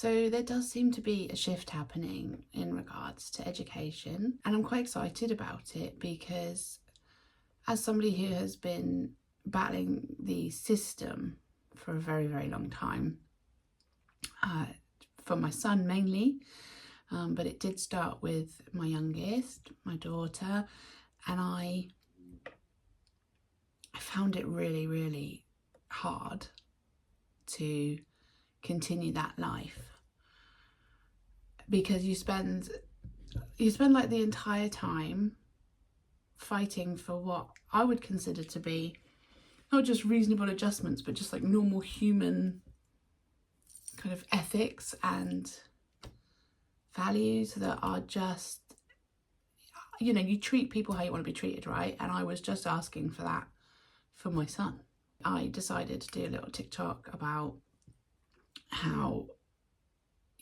So there does seem to be a shift happening in regards to education, and I'm quite excited about it because as somebody who has been battling the system for a very, very long time, for my son mainly, but it did start with my youngest, my daughter, and I found it really, really hard to continue that life, because you spend like the entire time fighting for what I would consider to be not just reasonable adjustments, but just like normal human kind of ethics and values that are just, you know, you treat people how you want to be treated, right? And I was just asking for that for my son. I decided to do a little TikTok about how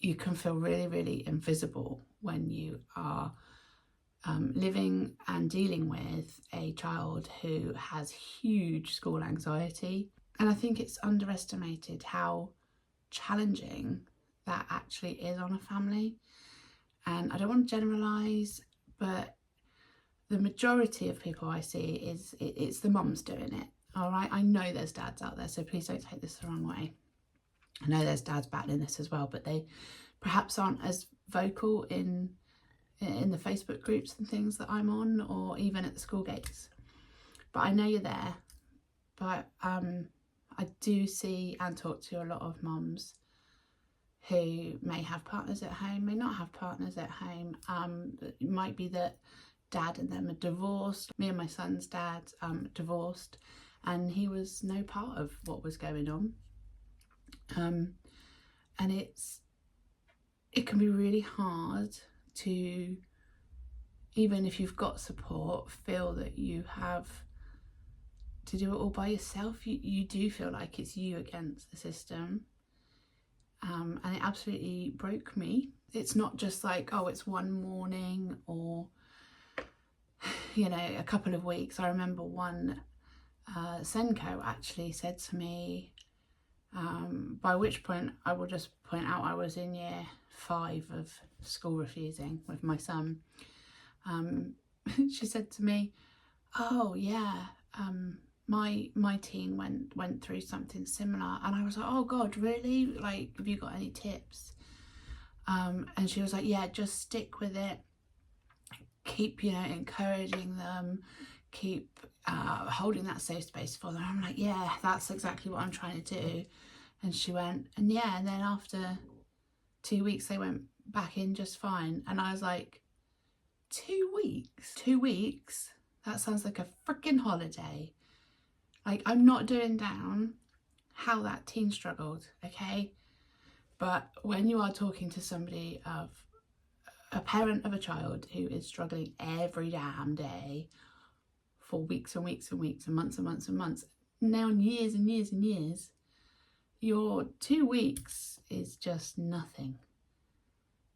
you can feel really, really invisible when you are living and dealing with a child who has huge school anxiety. And I think it's underestimated how challenging that actually is on a family. And I don't want to generalise, but the majority of people I see it's the mums doing it. All right, I know there's dads out there, so please don't take this the wrong way. I know there's dads battling this as well, but they perhaps aren't as vocal in the Facebook groups and things that I'm on, or even at the school gates. But I know you're there. But I do see and talk to a lot of mums who may have partners at home, may not have partners at home. It might be that dad and them are divorced. Me and my son's dad divorced, and he was no part of what was going on. And it can be really hard to, even if you've got support, feel that you have to do it all by yourself. You do feel like it's you against the system. And it absolutely broke me. It's not just like, oh, it's one morning or, you know, a couple of weeks. I remember one Senko actually said to me, by which point I will just point out I was in year 5 of school refusing with my son. She said to me, oh yeah, my teen went through something similar. And I was like, oh God, really? Like, have you got any tips? And she was like, yeah, just stick with it. Keep, you know, encouraging them, keep holding that safe space for them. I'm like, yeah, that's exactly what I'm trying to do. And she went, and yeah, and then after 2 weeks they went back in just fine. And I was like, 2 weeks? 2 weeks? That sounds like a freaking holiday. Like, I'm not doing down how that teen struggled, okay? But when you are talking to somebody of a parent of a child who is struggling every damn day for weeks and weeks and weeks and months and months and months, now years and years and years, your 2 weeks is just nothing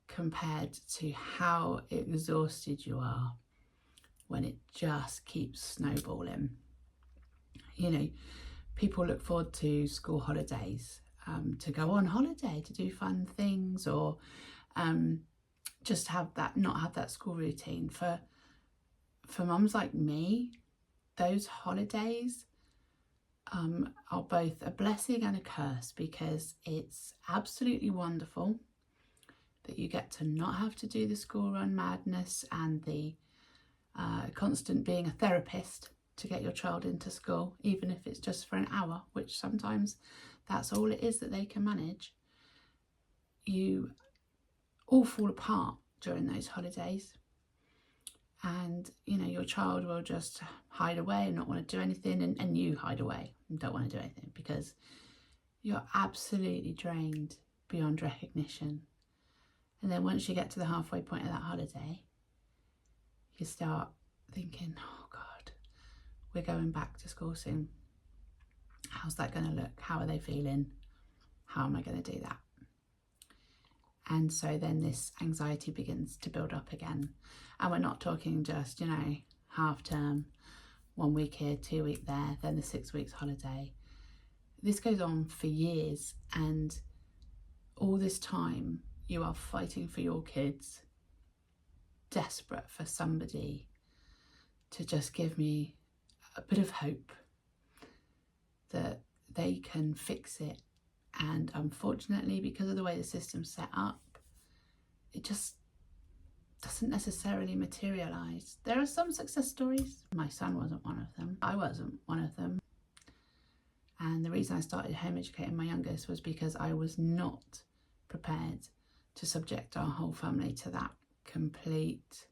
compared to how exhausted you are when it just keeps snowballing. You know, people look forward to school holidays, to go on holiday, to do fun things, or just not have that school routine. For mums like me, those holidays are both a blessing and a curse, because it's absolutely wonderful that you get to not have to do the school run madness and the constant being a therapist to get your child into school, even if it's just for an hour, which sometimes that's all it is that they can manage. You all fall apart during those holidays, and you know, your child will just hide away and not want to do anything, and you hide away and don't want to do anything because you're absolutely drained beyond recognition. And then once you get to the halfway point of that holiday, you start thinking, oh God, we're going back to school soon. How's that going to look? How are they feeling? How am I going to do that? And so then this anxiety begins to build up again. And we're not talking just, you know, half term, 1 week here, 2 week there, then the 6 weeks holiday. This goes on for years, and all this time you are fighting for your kids, desperate for somebody to just give me a bit of hope that they can fix it. And unfortunately, because of the way the system's set up, it just doesn't necessarily materialise. There are some success stories. My son wasn't one of them. I wasn't one of them. And the reason I started home educating my youngest was because I was not prepared to subject our whole family to that complete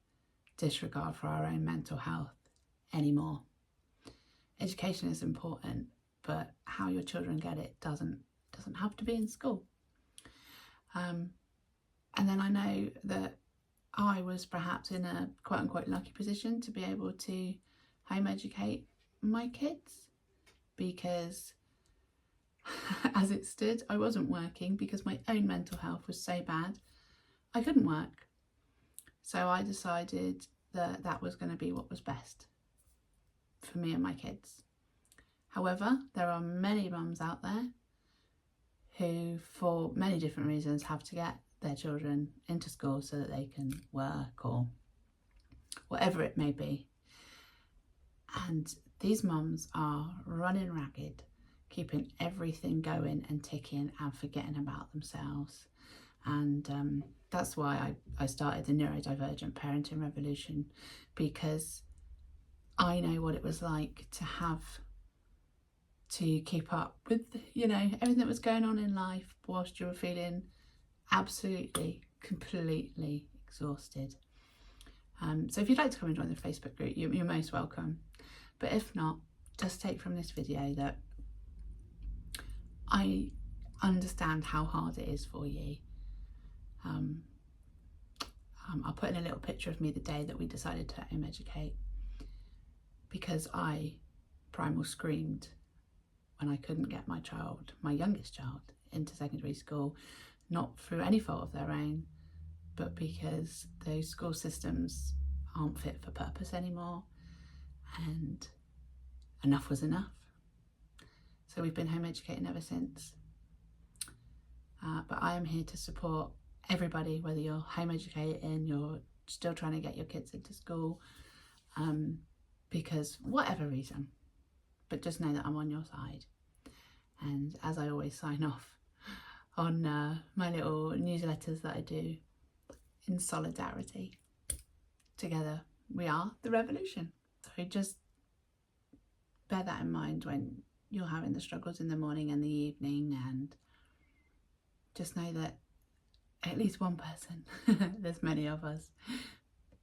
disregard for our own mental health anymore. Education is important, but how your children get it doesn't have to be in school. And then I know that I was perhaps in a quote unquote lucky position to be able to home educate my kids, because as it stood, I wasn't working because my own mental health was so bad I couldn't work. So I decided that that was going to be what was best for me and my kids. However, there are many mums out there who, for many different reasons, have to get their children into school so that they can work or whatever it may be. And these mums are running ragged, keeping everything going and ticking and forgetting about themselves. And that's why I started the Neurodivergent Parenting Revolution, because I know what it was like to have to keep up with, you know, everything that was going on in life whilst you were feeling absolutely, completely exhausted. So if you'd like to come and join the Facebook group, you're most welcome. But if not, just take from this video that I understand how hard it is for you. I'll put in a little picture of me the day that we decided to home educate, because I primal screamed when I couldn't get my youngest child, into secondary school, not through any fault of their own, but because those school systems aren't fit for purpose anymore, and enough was enough. So we've been home educating ever since. But I am here to support everybody, whether you're home educating, you're still trying to get your kids into school, because whatever reason, but just know that I'm on your side. And as I always sign off on my little newsletters that I do, in solidarity, together we are the revolution. So just bear that in mind when you're having the struggles in the morning and the evening, and just know that at least one person, there's many of us,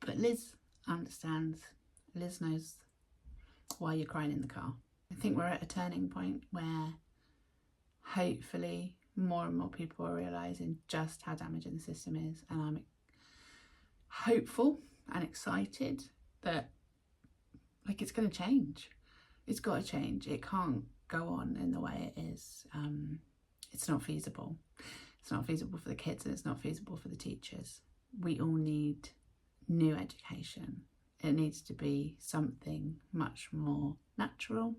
but Liz understands. Liz knows why you're crying in the car. I think we're at a turning point where hopefully more and more people are realising just how damaging the system is, and I'm hopeful and excited that it's going to change. It's got to change. It can't go on in the way it is. It's not feasible. It's not feasible for the kids, and it's not feasible for the teachers. We all need new education. It needs to be something much more natural,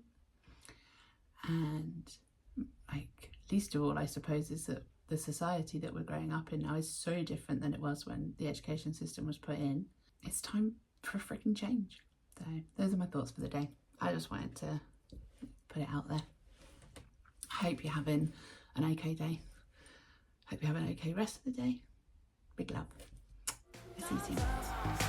and least of all, I suppose, is that the society that we're growing up in now is so different than it was when the education system was put in. It's time for a freaking change. So those are my thoughts for the day. I just wanted to put it out there. I hope you're having an okay day. Hope you have an okay rest of the day. Big love. See you soon.